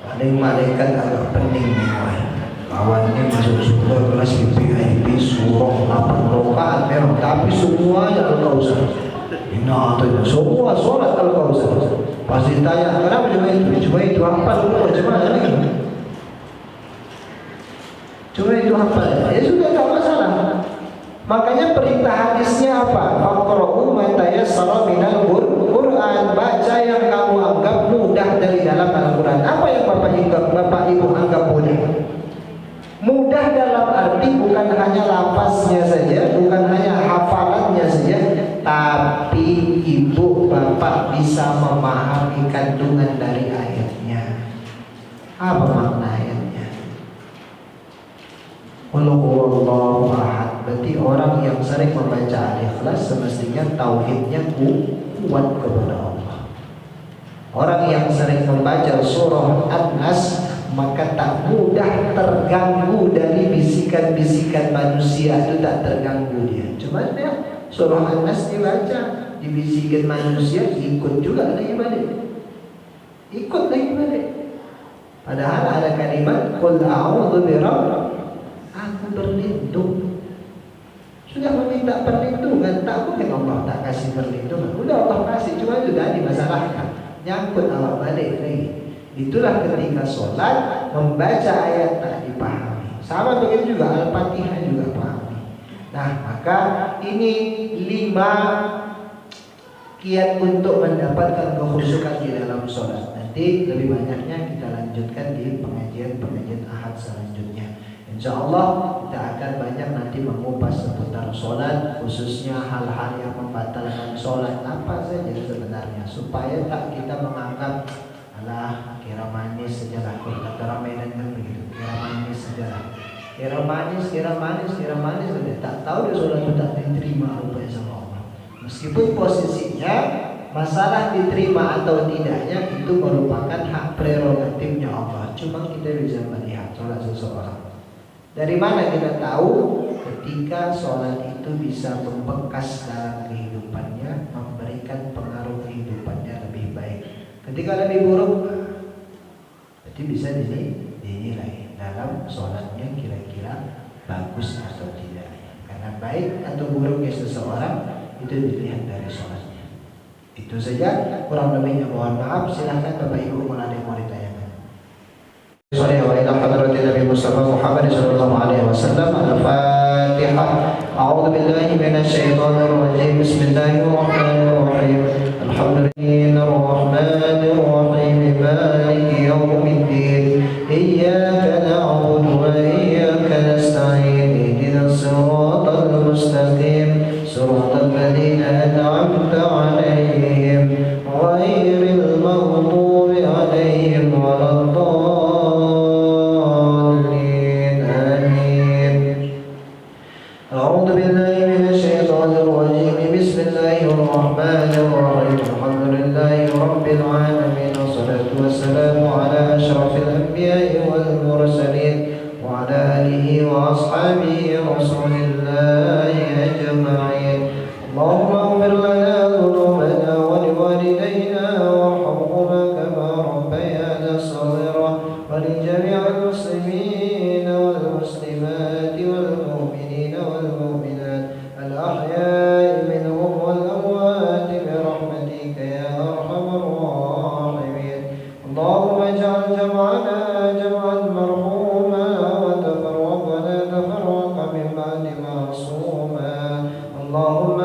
Paling malaikat agak pening nih, kawannya masuk surga kelas VIP surah 8 rakaat memang, tapi semuanya Al-Kautsar. Ina atoina semua sholat Al-Kautsar. Pasti tanya kenapa cuma itu apa dulu macam mana nih? Cuma itu hafal, ya sudah tak masalah. Makanya perintah hadisnya apa? Faqra'u ma tayassara minal Qur'an. Baca yang kamu anggap mudah dari dalam Al-Quran. Apa yang Bapak Ibu anggap mudah? Mudah dalam arti bukan hanya lafaznya saja, bukan hanya hafalannya saja, tapi ibu bapak bisa memahami kandungan dari ayatnya. Apa makna ayatnya? Wallahu ahad. Berarti orang yang sering membaca Al-Ikhlas semestinya tauhidnya kuat kepada Allah. Orang yang sering membaca surah An-Nas maka tak mudah terganggu dari bisikan-bisikan manusia, itu tak terganggu dia. Cuma dia surah An-Nas dibaca, dibisikin manusia ikut juga lagi balik. Ikut lagi balik. Padahal ada kalimat qul a'udzu birabbil, aku berlindung. Sudah meminta perlindungan, tak mungkin Allah tak kasih perlindungan. Udah Allah kasih, cuma sudah dimasalahkan, nyangkut awak balik lagi. Itulah ketika sholat membaca ayat tak dipahami. Sama begitu juga Al-Fatihah juga pahami. Nah, maka ini 5 kiat untuk mendapatkan kekhusyukan di dalam sholat. Nanti lebih banyaknya kita lanjutkan di pengajian Ahad selanjutnya. Insya Allah kita akan banyak nanti mengupas seputar sholat, khususnya hal-hal yang membatalkan sholat apa saja sebenarnya, supaya tak kita menganggap alah kira manis sajalah. Kata orang Medan kan begitu, kira manis sajalah, kira manis saja. Tak tahu dia sholat itu tak diterima rupanya sama Allah. Meskipun posisinya masalah diterima atau tidaknya itu merupakan hak prerogatifnya Allah. Cuma kita bisa melihat sholat seseorang. Dari mana kita tahu? Ketika sholat itu bisa membekas dalam kehidupannya, memberikan pengaruh kehidupannya lebih baik. Ketika lebih buruk, berarti bisa dinilai dalam sholatnya kira-kira bagus atau tidak. Karena baik atau buruknya seseorang itu dilihat dari sholatnya. Itu saja, kurang lebihnya mohon maaf. Silahkan Bapak Ibu kalau ada yang mau ditanyakan. Nabi Mustafa Muhammad sallallahu alaihi wasallam. Al-Fatihah. A'udzu billahi minasyaitonir rajim. Bismillahirrahmanirrahim. Alhamdulillahirrahmanirrahim. Maliki yaumiddin. Iyyaka na'budu wa الذين أنعمت عليهم غير المغضوب عليهم ولا الضالين آمين. أعوذ بالله من الشيطان الرجيم. بسم الله الرحمن الرحيم. الحمد لله رب العالمين، والصلاة والسلام على أشرف الأنبياء والمرسلين وعلى آله وأصحابه رسول الله أجمعين. اللهم اغفر لنا ذنوبنا ولوالدينا وارحمهما كما ربيانا صغيرا، ولجميع المسلمين والمسلمات والمؤمنين والمؤمنات الأحياء منهم والأموات برحمتك يا أرحم الراحمين. اللهم اجعل جمعنا جمعا مرحوما وتفرقنا تفرقا من بعد معصوما. اللهم